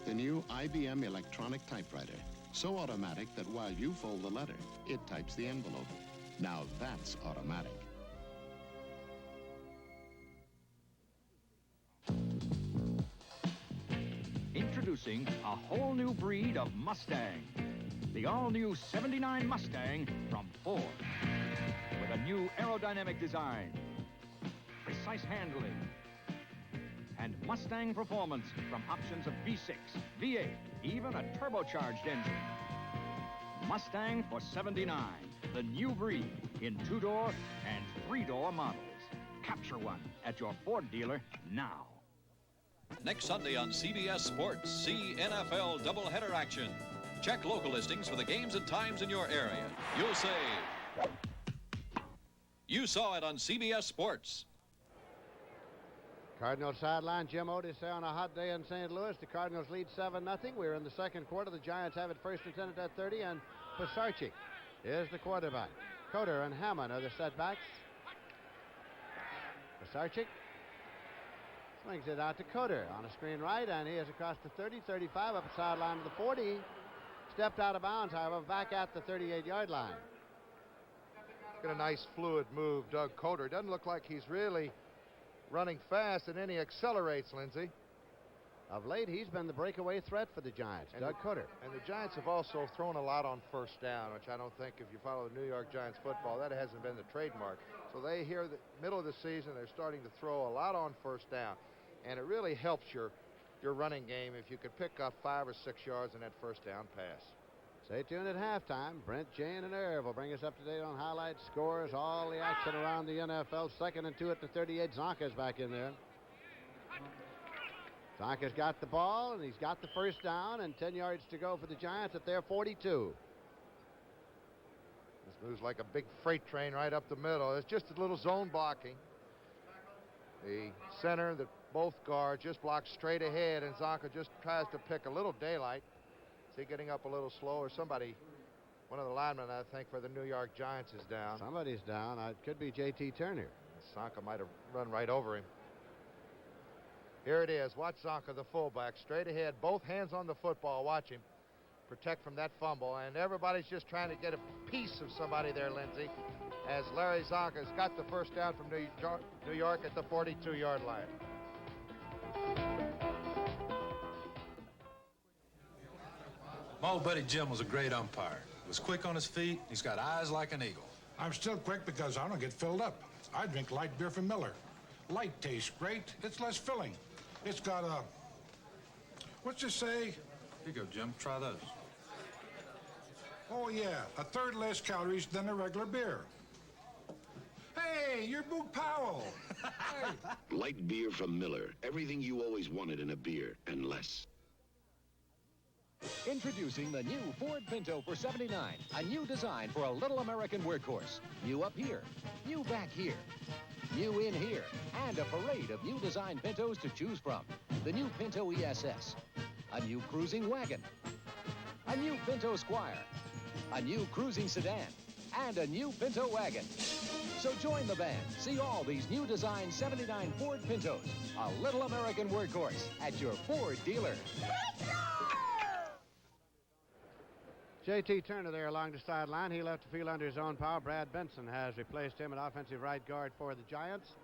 The new IBM electronic typewriter. So automatic that while you fold the letter, it types the envelope. Now that's automatic. Introducing a whole new breed of Mustang. The all-new 79 Mustang from Ford. With a new aerodynamic design, precise handling, and Mustang performance from options of V6, V8, even a turbocharged engine. Mustang for 79, the new breed in 2-door and 3-door models. Capture one at your Ford dealer now. Next Sunday on CBS Sports, see NFL doubleheader action. Check local listings for the games and times in your area. You'll say, you saw it on CBS Sports. Cardinals sideline, Jim Otis there on a hot day in St. Louis. The Cardinals lead 7-0. We're in the second quarter. The Giants have it 1st and 10 at that 30, and Pisarcik is the quarterback. Coder and Hammond are the setbacks. Pisarcik swings it out to Coder on a screen right, and he is across the 30, 35, up the sideline to the 40. Stepped out of bounds, however, back at the 38-yard line. Got a nice fluid move, Doug Coder. Doesn't look like he's really running fast, and then he accelerates, Lindsey. Of late, he's been the breakaway threat for the Giants, Doug Coder. And the Giants have also thrown a lot on 1st down, which I don't think, if you follow the New York Giants football, that hasn't been the trademark. So they, here, the middle of the season, they're starting to throw a lot on 1st down. And it really helps your running game if you could pick up 5 or 6 yards in that 1st down pass. Stay tuned at halftime. Brent, Jane, and Irv will bring us up to date on highlights, scores, all the action around the NFL. 2nd and 2 at the 38. Zonka's back in there. Zonka's got the ball, and he's got the 1st down, and 10 yards to go for the Giants at their 42. This moves like a big freight train right up the middle. It's just a little zone blocking. The center, both guards just block straight ahead, and Zonka just tries to pick a little daylight. Is he getting up a little slow, or somebody, one of the linemen, I think, for the New York Giants is down. Somebody's down. It could be J.T. Turner. Zonka might have run right over him. Here it is. Watch Zonka, the fullback, straight ahead, both hands on the football. Watch him protect from that fumble, and everybody's just trying to get a piece of somebody there, Lindsey. as Larry Zonka's got the first down from New York at the 42-yard line. My old buddy Jim was a great umpire. He was quick on his feet. He's got eyes like an eagle. I'm still quick because I don't get filled up. I drink light beer from Miller. Light tastes great. It's less filling. It's got a... What's this say? Here you go, Jim. Try those. Oh, yeah. A third less calories than a regular beer. Hey, you're Boog Powell. Hey. Light beer from Miller. Everything you always wanted in a beer, and less. Introducing the new Ford Pinto for $79. A new design for a little American workhorse. New up here, new back here, new in here, and a parade of new design Pintos to choose from. The new Pinto ESS, a new cruising wagon, a new Pinto Squire, a new cruising sedan, and a new Pinto wagon. So join the band. See all these new design 79 Ford Pintos. A little American workhorse at your Ford dealer. J.T. Turner there along the sideline. He left the field under his own power. Brad Benson has replaced him at offensive right guard for the Giants,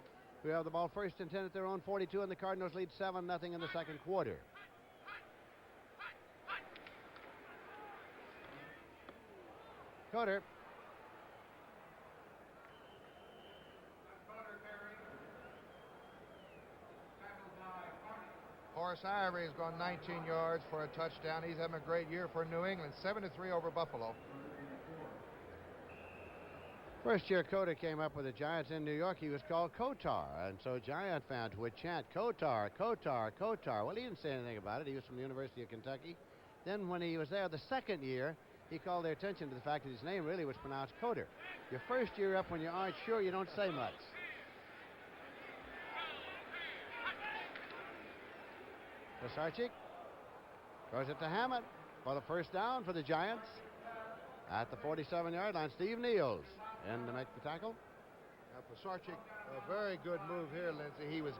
who have the ball first and 10 at their own 42, and the Cardinals lead 7-0 in the second quarter. Coder. Horace Ivory has gone 19 yards for a touchdown. He's having a great year for New England. 7-3 over Buffalo. First year Coder came up with the Giants in New York, he was called Kotar, and so Giant fans would chant Kotar, Kotar, Kotar. Well, he didn't say anything about it. He was from the University of Kentucky. Then when he was there the second year, he called their attention to the fact that his name really was pronounced Coder. Your first year up, when you aren't sure, you don't say much. Pisarcik throws it to Hammond for the first down for the Giants at the 47-yard line. Steve Niels in to make the tackle. Now, Pisarcik, a very good move here, Lindsey. He was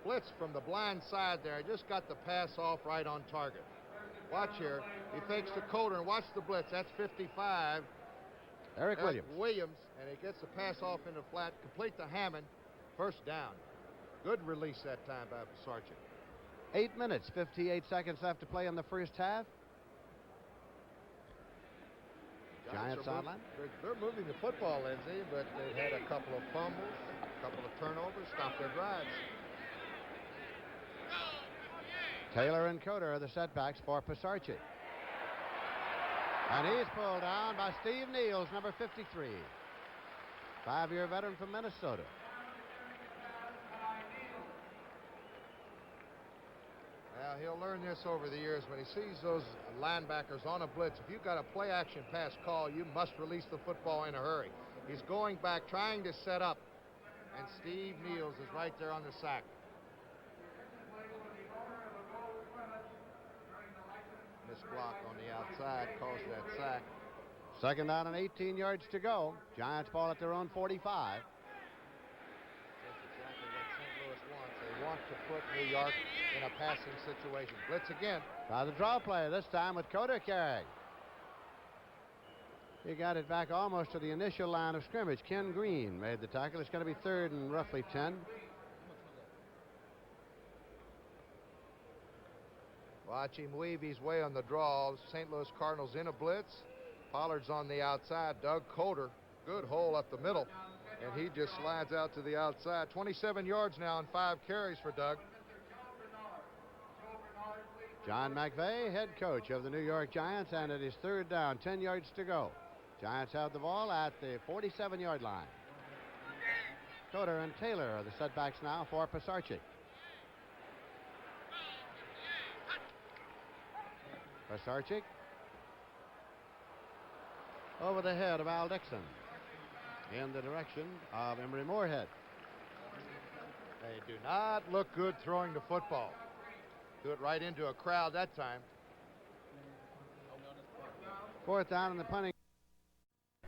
blitzed from the blind side there. Just got the pass off right on target. Watch here. He fakes to Coder and watch the blitz. That's 55. Eric Williams, and he gets the pass off into flat, complete to Hammond. First down. Good release that time by Pisarcik. 8 minutes, 58 seconds left to play in the first half. Giants sideline. They're moving the football, Lindsey, but they've had a couple of fumbles, a couple of turnovers, stopped their drives. Taylor and Coder are the setbacks for Pisarcik. And he's pulled down by Steve Niels, number 53. 5-year veteran from Minnesota. Now, he'll learn this over the years. When he sees those linebackers on a blitz, if you've got a play-action pass call, you must release the football in a hurry. He's going back, trying to set up, and Steve Niels is right there on the sack. Missed block on the outside caused that sack. Second down and 18 yards to go. Giants ball at their own 45. They want to put New York in a passing situation. Blitz again. Try the draw play, this time with Coder carrying. He got it back almost to the initial line of scrimmage. Ken Green made the tackle. It's going to be third and roughly 10. Watch him weave his way on the draw. St. Louis Cardinals in a blitz. Pollard's on the outside. Doug Coder, good hole up the middle. And he just slides out to the outside. 27 yards now on 5 carries for Doug. John McVay, head coach of the New York Giants, and it is third down, 10 yards to go. Giants have the ball at the 47-yard line. Coder and Taylor are the setbacks now for Pisarcik. Pisarcik over the head of Al Dixon in the direction of Emory Moorhead. They do not look good throwing the football. Do it right into a crowd that time. Fourth down in the punting.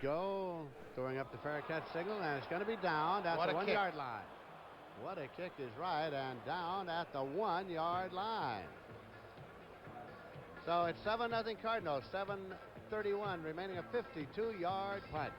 Go, throwing up the fair catch signal, and it's going to be down at the 1-yard line. What a kick is right, and down at the 1-yard line. So it's 7-0 Cardinals, 7:31 remaining, a 52-yard punt.